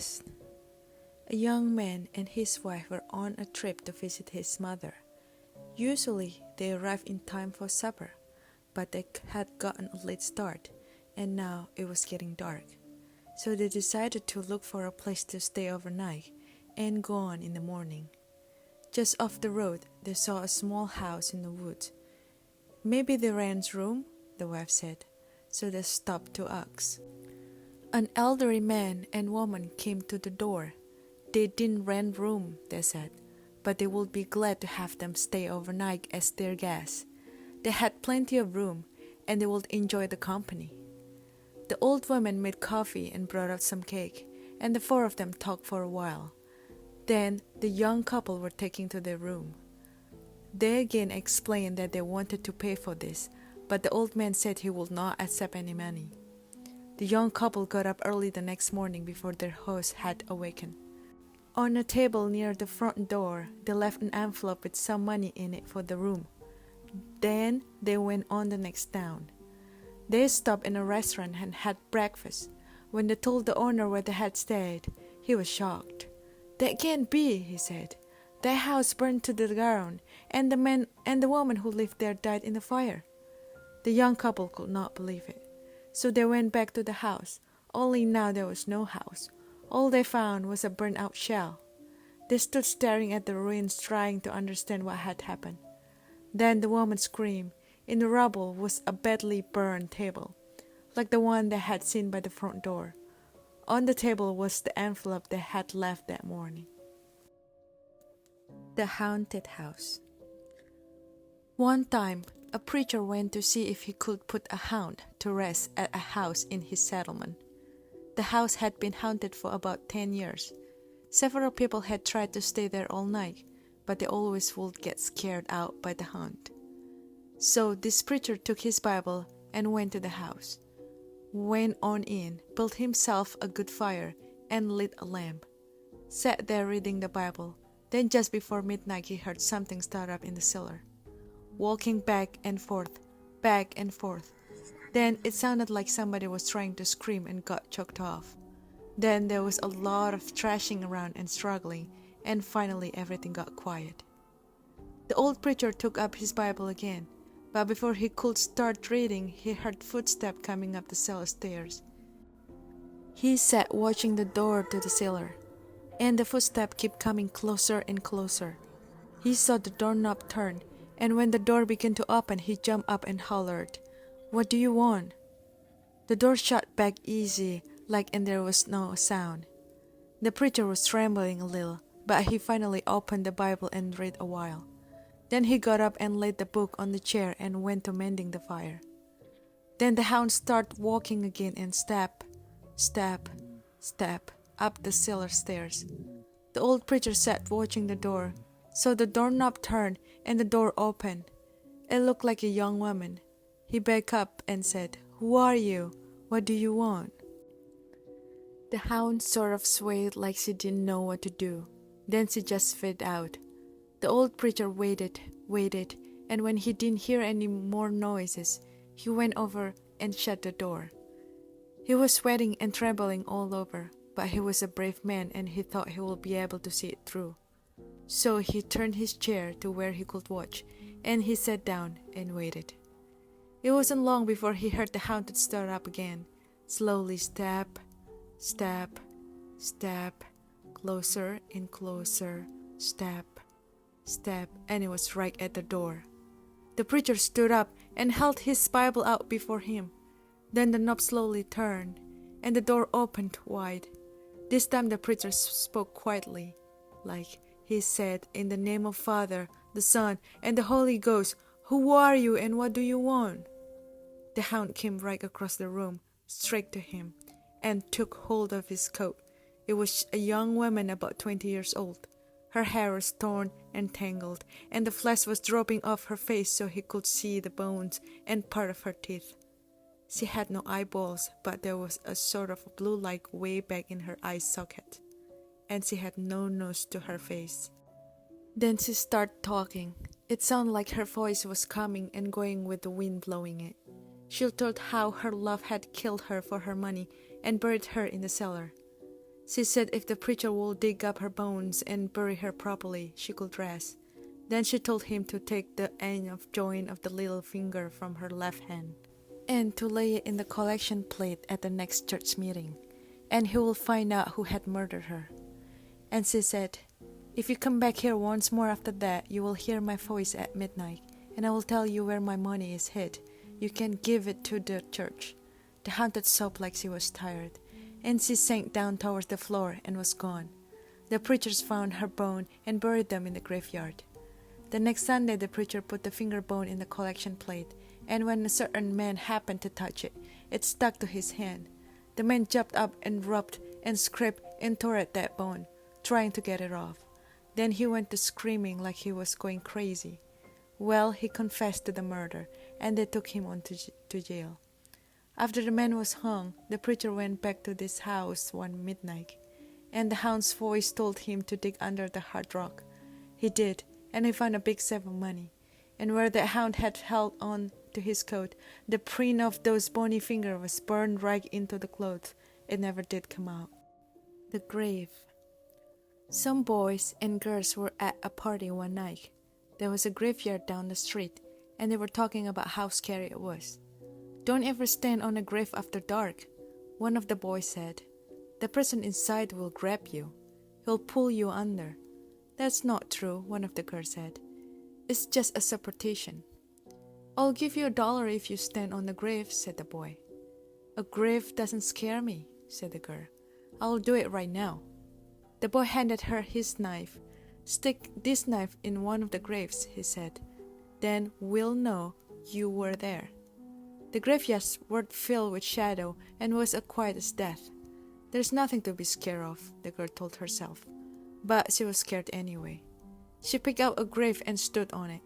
West. A young man and his wife were on a trip to visit his mother. Usually, they arrived in time for supper, but they had gotten a late start, and now it was getting dark. So they decided to look for a place to stay overnight and go on in the morning. Just off the road, they saw a small house in the woods. "Maybe the rent's room," the wife said, so they stopped to ask. An elderly man and woman came to the door. They didn't rent room, they said, but they would be glad to have them stay overnight as their guests. They had plenty of room, and they would enjoy the company. The old woman made coffee and brought out some cake, and the four of them talked for a while. Then the young couple were taken to their room. They again explained that they wanted to pay for this, but the old man said he would not accept any money. The young couple got up early the next morning before their host had awakened. On a table near the front door, they left an envelope with some money in it for the room. Then they went on the next town. They stopped in a restaurant and had breakfast. When they told the owner where they had stayed, he was shocked. "That can't be," he said. "That house burned to the ground, and the man and the woman who lived there died in the fire." The young couple could not believe it. So they went back to the house, only now there was no house. All they found was a burnt-out shell. They stood staring at the ruins, trying to understand what had happened. Then the woman screamed. In the rubble was a badly burned table, like the one they had seen by the front door. On the table was the envelope they had left that morning. The Haunted House. One time, a preacher went to see if he could put a hound to rest at a house in his settlement. The house had been haunted for about 10 years. Several people had tried to stay there all night, but they always would get scared out by the haunt. So this preacher took his Bible and went to the house, went on in, built himself a good fire, and lit a lamp. Sat there reading the Bible. Then just before midnight he heard something start up in the cellar, walking back and forth, back and forth. Then it sounded like somebody was trying to scream and got choked off. Then there was a lot of thrashing around and struggling, and finally everything got quiet. The old preacher took up his Bible again, but before he could start reading, he heard footsteps coming up the cellar stairs. He sat watching the door to the cellar, and the footsteps kept coming closer and closer. He saw the doorknob turn, and when the door began to open, he jumped up and hollered, "What do you want?" The door shut back easy, and there was no sound. The preacher was trembling a little, but he finally opened the Bible and read a while. Then he got up and laid the book on the chair and went to mending the fire. Then the hound started walking again and step, step, step up the cellar stairs. The old preacher sat watching the door. So the doorknob turned and the door opened. It looked like a young woman. He backed up and said, "Who are you? What do you want?" The hound sort of swayed like she didn't know what to do. Then she just faded out. The old preacher waited, and when he didn't hear any more noises, he went over and shut the door. He was sweating and trembling all over, but he was a brave man and he thought he would be able to see it through. So he turned his chair to where he could watch, and he sat down and waited. It wasn't long before he heard the hound start up again, slowly step, step, step, closer and closer, step, step, and it was right at the door. The preacher stood up and held his Bible out before him. Then the knob slowly turned, and the door opened wide. This time the preacher spoke quietly, he said, "In the name of Father, the Son, and the Holy Ghost, who are you and what do you want?" The hound came right across the room, straight to him, and took hold of his coat. It was a young woman about 20 years old. Her hair was torn and tangled, and the flesh was dropping off her face so he could see the bones and part of her teeth. She had no eyeballs, but there was a sort of blue light way back in her eye socket, and she had no nose to her face. Then she started talking. It sounded like her voice was coming and going with the wind blowing it. She told how her love had killed her for her money and buried her in the cellar. She said if the preacher would dig up her bones and bury her properly, she could rest. Then she told him to take the end of joint of the little finger from her left hand and to lay it in the collection plate at the next church meeting, and he will find out who had murdered her. And she said, if you come back here once more after that, you will hear my voice at midnight, and I will tell you where my money is hid. You can give it to the church. The haunted sobbed like she was tired, and she sank down towards the floor and was gone. The preachers found her bone and buried them in the graveyard. The next Sunday, the preacher put the finger bone in the collection plate, and when a certain man happened to touch it, it stuck to his hand. The man jumped up and rubbed and scraped and tore at that bone, trying to get it off. Then he went to screaming like he was going crazy. Well, he confessed to the murder, and they took him on to jail. After the man was hung, the preacher went back to this house one midnight, and the hound's voice told him to dig under the hard rock. He did, and he found a big sack of money. And where the hound had held on to his coat, the print of those bony fingers was burned right into the clothes. It never did come out. The grave. Some boys and girls were at a party one night. There was a graveyard down the street, and they were talking about how scary it was. Don't ever stand on a grave after dark, one of the boys said. The person inside will grab you. He'll pull you under. That's not true, one of the girls said. It's just a superstition. I'll give you $1 if you stand on the grave, said the boy. A grave doesn't scare me, said the girl. I'll do it right now. The boy handed her his knife. Stick this knife in one of the graves, he said. Then we'll know you were there. The graveyards were filled with shadow and was as quiet as death. There's nothing to be scared of, the girl told herself. But she was scared anyway. She picked out a grave and stood on it.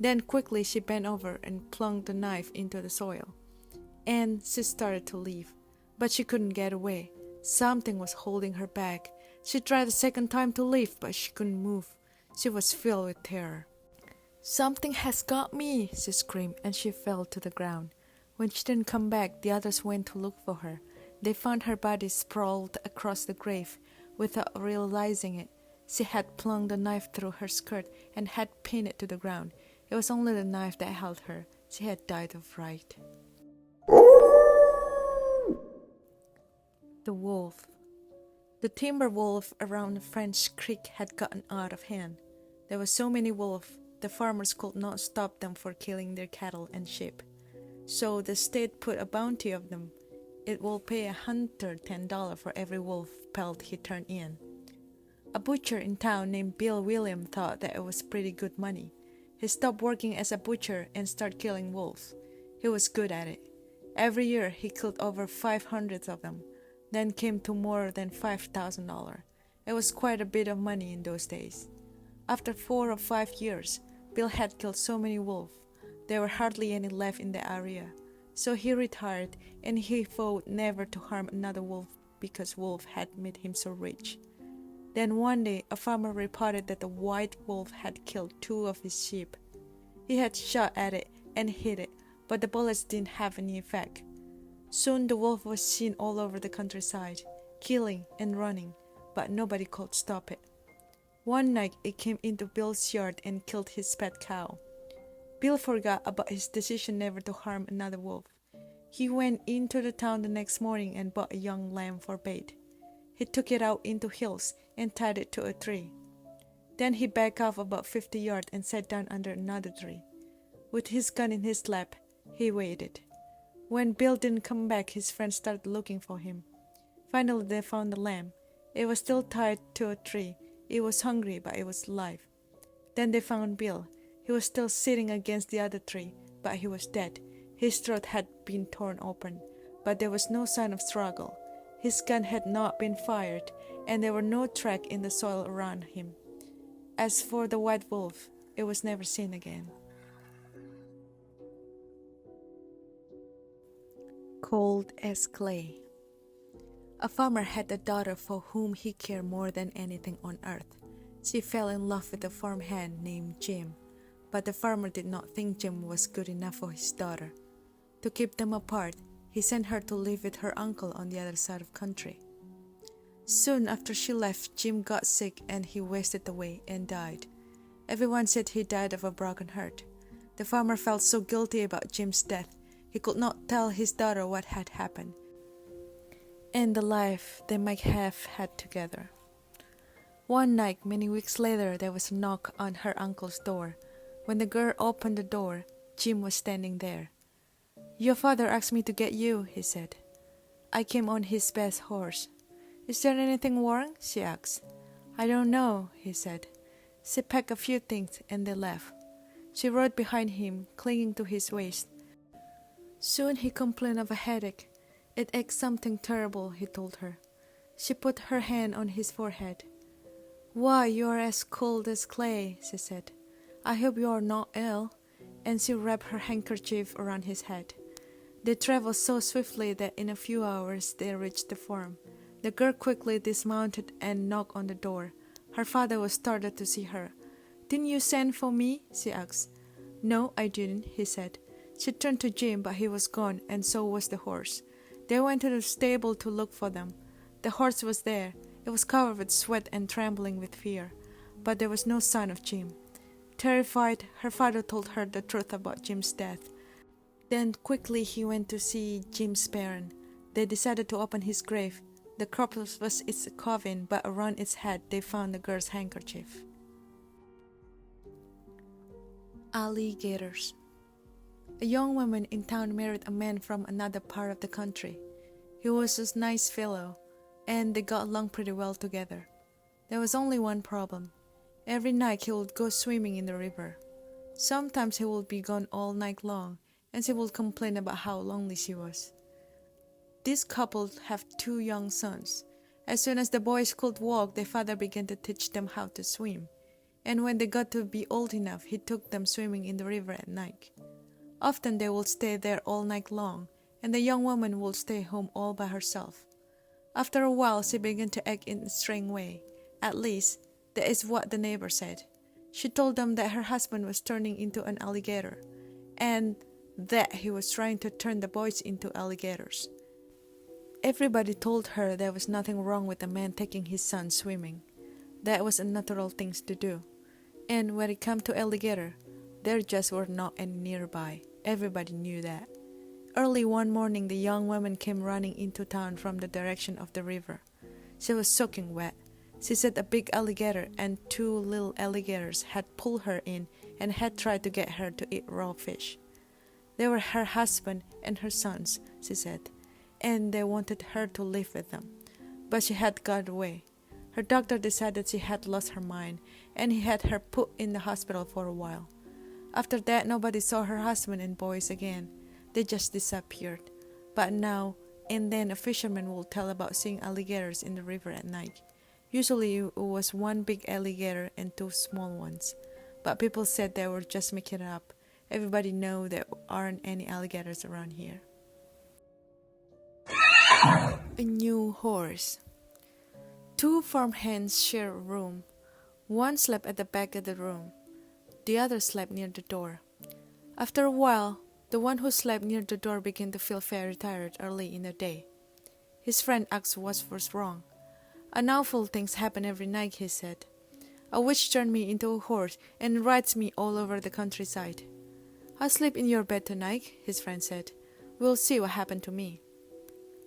Then quickly she bent over and plunged the knife into the soil. And she started to leave, but she couldn't get away. Something was holding her back. She tried a second time to leave, but she couldn't move. She was filled with terror. Something has got me, she screamed, and she fell to the ground. When she didn't come back, the others went to look for her. They found her body sprawled across the grave. Without realizing it, she had plunged the knife through her skirt and had pinned it to the ground. It was only the knife that held her. She had died of fright. The wolf. The timber wolf around the French Creek had gotten out of hand. There were so many wolves, the farmers could not stop them for killing their cattle and sheep. So the state put a bounty of them. It will pay a hunter $10 for every wolf pelt he turned in. A butcher in town named Bill William thought that it was pretty good money. He stopped working as a butcher and started killing wolves. He was good at it. Every year he killed over 500 of them, then came to more than $5,000. It was quite a bit of money in those days. After 4 or 5 years, Bill had killed so many wolves, there were hardly any left in the area. So he retired, and he vowed never to harm another wolf because wolves had made him so rich. Then one day, a farmer reported that the white wolf had killed 2 of his sheep. He had shot at it and hit it, but the bullets didn't have any effect. Soon the wolf was seen all over the countryside, killing and running, but nobody could stop it. One night it came into Bill's yard and killed his pet cow. Bill forgot about his decision never to harm another wolf. He went into the town the next morning and bought a young lamb for bait. He took it out into hills and tied it to a tree. Then he backed off about 50 yards and sat down under another tree. With his gun in his lap, he waited. When Bill didn't come back, his friends started looking for him. Finally, they found the lamb. It was still tied to a tree. It was hungry, but it was alive. Then they found Bill. He was still sitting against the other tree, but he was dead. His throat had been torn open, but there was no sign of struggle. His gun had not been fired, and there were no tracks in the soil around him. As for the white wolf, it was never seen again. Cold as clay. A farmer had a daughter for whom he cared more than anything on earth. She fell in love with a farmhand named Jim, but the farmer did not think Jim was good enough for his daughter. To keep them apart, he sent her to live with her uncle on the other side of the country. Soon after she left, Jim got sick and he wasted away and died. Everyone said he died of a broken heart. The farmer felt so guilty about Jim's death, he could not tell his daughter what had happened and the life they might have had together. One night, many weeks later, there was a knock on her uncle's door. When the girl opened the door, Jim was standing there. "Your father asked me to get you," he said. "I came on his best horse." "Is there anything wrong?" she asked. "I don't know," he said. She packed a few things and they left. She rode behind him, clinging to his waist. Soon he complained of a headache. It ached something terrible, he told her. She put her hand on his forehead. "Why, you are as cold as clay," she said. "I hope you are not ill." And she wrapped her handkerchief around his head. They traveled so swiftly that in a few hours they reached the farm. The girl quickly dismounted and knocked on the door. Her father was startled to see her. "Didn't you send for me?" she asked. "No, I didn't," he said. She turned to Jim, but he was gone, and so was the horse. They went to the stable to look for them. The horse was there. It was covered with sweat and trembling with fear, but there was no sign of Jim. Terrified, her father told her the truth about Jim's death. Then quickly he went to see Jim's parents. They decided to open his grave. The corpse was its coffin, but around its head they found the girl's handkerchief. Alligators. A young woman in town married a man from another part of the country. He was a nice fellow, and they got along pretty well together. There was only one problem. Every night he would go swimming in the river. Sometimes he would be gone all night long, and she would complain about how lonely she was. This couple have 2 young sons. As soon as the boys could walk, their father began to teach them how to swim. And when they got to be old enough, he took them swimming in the river at night. Often they would stay there all night long, and the young woman would stay home all by herself. After a while, she began to act in a strange way. At least, that is what the neighbor said. She told them that her husband was turning into an alligator, and that he was trying to turn the boys into alligators. Everybody told her there was nothing wrong with a man taking his son swimming. That was a natural thing to do. And when it came to alligator, there just were not any nearby. Everybody knew that. Early one morning, the young woman came running into town from the direction of the river. She was soaking wet. She said a big alligator and 2 little alligators had pulled her in and had tried to get her to eat raw fish. They were her husband and her sons, she said, and they wanted her to live with them. But she had got away. Her doctor decided she had lost her mind, and he had her put in the hospital for a while. After that, nobody saw her husband and boys again. They just disappeared. But now and then a fisherman will tell about seeing alligators in the river at night. Usually it was 1 big alligator and 2 small ones. But people said they were just making it up. Everybody knows there aren't any alligators around here. A new horse. 2 farmhands shared a room. One slept at the back of the room. The other slept near the door. After a while, the one who slept near the door began to feel very tired early in the day. His friend asked what was wrong. "An awful things happen every night," he said. "A witch turned me into a horse and rides me all over the countryside." "I'll sleep in your bed tonight," his friend said. "We'll see what happened to me."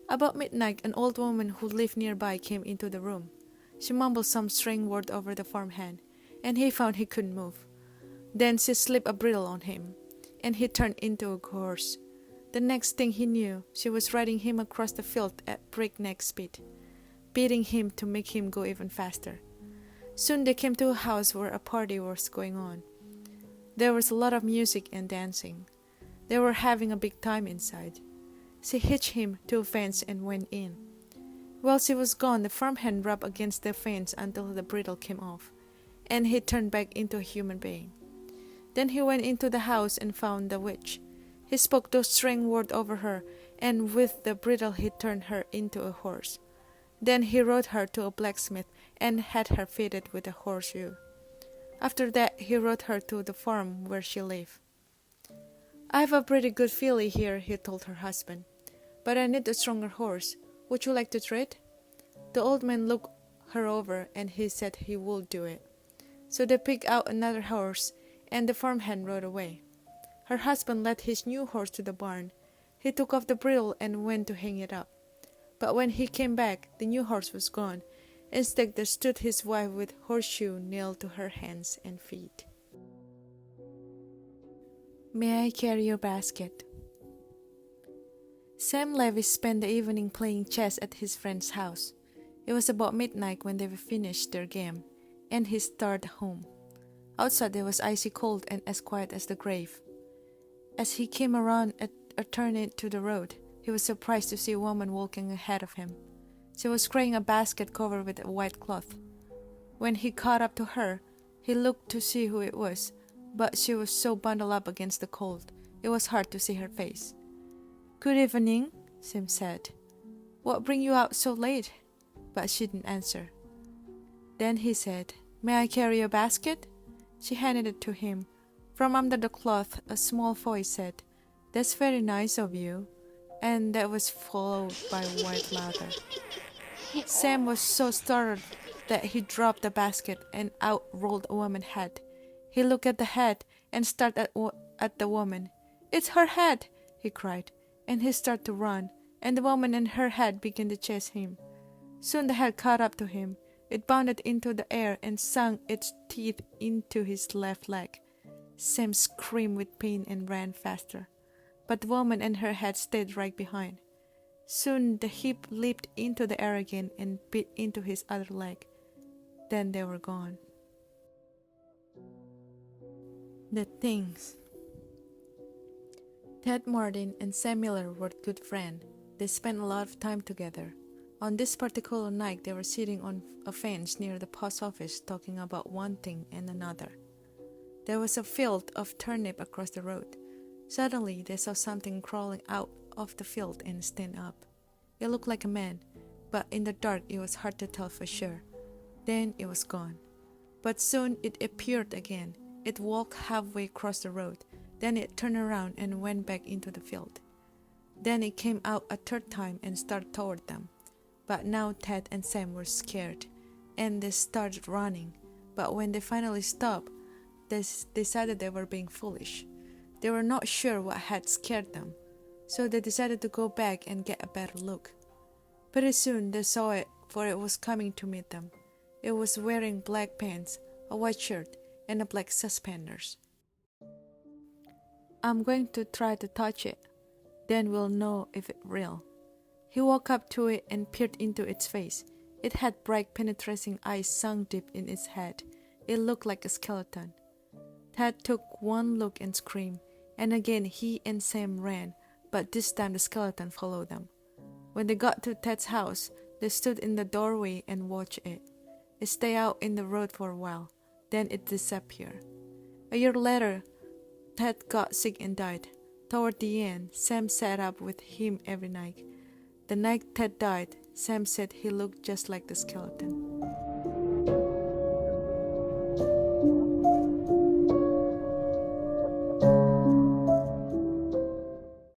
About midnight, an old woman who lived nearby came into the room. She mumbled some strange word over the farmhand, and he found he couldn't move. Then she slipped a bridle on him, and he turned into a horse. The next thing he knew, she was riding him across the field at breakneck speed, beating him to make him go even faster. Soon they came to a house where a party was going on. There was a lot of music and dancing. They were having a big time inside. She hitched him to a fence and went in. While she was gone, the farmhand rubbed against the fence until the bridle came off, and he turned back into a human being. Then he went into the house and found the witch. He spoke those strange words over her, and with the bridle he turned her into a horse. Then he rode her to a blacksmith and had her fitted with a horseshoe. After that, he rode her to the farm where she lived. "I have a pretty good filly here," he told her husband, "but I need a stronger horse. Would you like to trade?" The old man looked her over, and he said he would do it. So they picked out another horse, and the farmhand rode away. Her husband led his new horse to the barn. He took off the bridle and went to hang it up. But when he came back, the new horse was gone. Instead, there stood his wife with horseshoe nailed to her hands and feet. May I carry your basket? Sam Levy spent the evening playing chess at his friend's house. It was about midnight when they finished their game, and he started home. Outside it was icy cold and as quiet as the grave. As he came around a turn into the road, he was surprised to see a woman walking ahead of him. She was carrying a basket covered with a white cloth. When he caught up to her, he looked to see who it was, but she was so bundled up against the cold, it was hard to see her face. "Good evening," Sam said. "What bring you out so late?" But she didn't answer. Then he said, "May I carry your basket?" She handed it to him. From under the cloth, a small voice said, "That's very nice of you." And that was followed by white lather. Sam was so startled that he dropped the basket, and out rolled a woman's head. He looked at the head and stared at the woman. "It's her head!" he cried, and he started to run, and the woman and her head began to chase him. Soon the head caught up to him. It bounded into the air and sunk its teeth into his left leg. Sam screamed with pain and ran faster, but the woman and her head stayed right behind. Soon the hip leaped into the air again and bit into his other leg. Then they were gone. The Things. Ted Martin and Sam Miller were good friends. They spent a lot of time together. On this particular night, they were sitting on a fence near the post office talking about one thing and another. There was a field of turnip across the road. Suddenly, they saw something crawling out of the field and stand up. It looked like a man, but in the dark it was hard to tell for sure. Then it was gone. But soon it appeared again. It walked halfway across the road. Then it turned around and went back into the field. Then it came out a third time and started toward them. But now Ted and Sam were scared, and they started running. But when they finally stopped, they decided they were being foolish. They were not sure what had scared them, so they decided to go back and get a better look. Pretty soon they saw it, for it was coming to meet them. It was wearing black pants, a white shirt, and a black suspenders. "I'm going to try to touch it. Then we'll know if it's real." He walked up to it and peered into its face. It had bright penetrating eyes sunk deep in its head. It looked like a skeleton. Ted took one look and screamed, and again he and Sam ran, but this time the skeleton followed them. When they got to Ted's house, they stood in the doorway and watched it. It stayed out in the road for a while, then it disappeared. A year later, Ted got sick and died. Toward the end, Sam sat up with him every night. The night Ted died, Sam said he looked just like the skeleton.